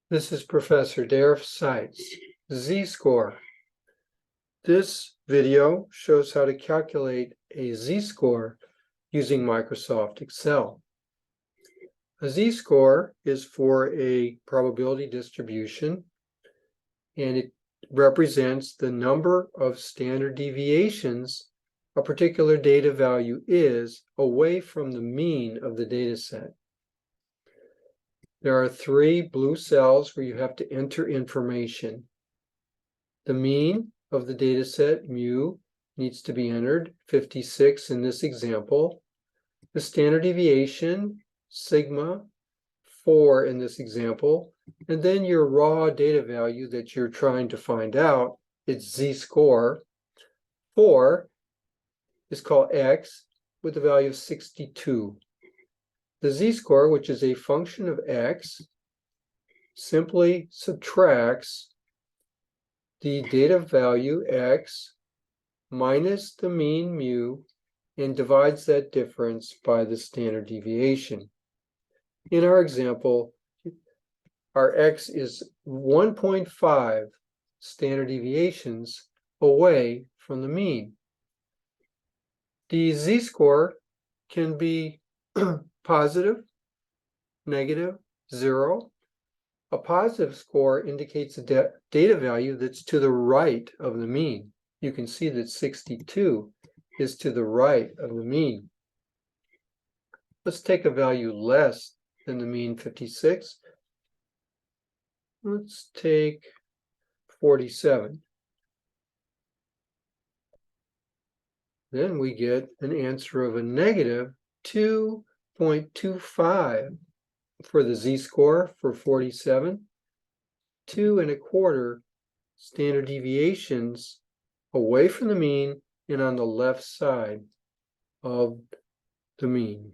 This is Professor Darif Seitz, Z-score. This video shows how to calculate a Z-score using Microsoft Excel. A Z-score is for a probability distribution, and it represents the number of standard deviations a particular data value is away from the mean of the data set. There are 3 blue cells where you have to enter information. The mean of the data set, mu, needs to be entered, 56 in this example. The standard deviation, sigma, 4 in this example. And then your raw data value that you're trying to find out, it's z-score. 4 is called x with a value of 62. The z-score, which is a function of x, simply subtracts the data value x minus the mean mu and divides that difference by the standard deviation. In our example, our x is 1.5 standard deviations away from the mean. The z-score can be positive, negative, 0. A positive score indicates a data value that's to the right of the mean. You can see that 62 is to the right of the mean. Let's take a value less than the mean, 56. Let's take 47. Then we get an answer of a negative 2.25 for the z-score for 47. 2.25 standard deviations away from the mean and on the left side of the mean.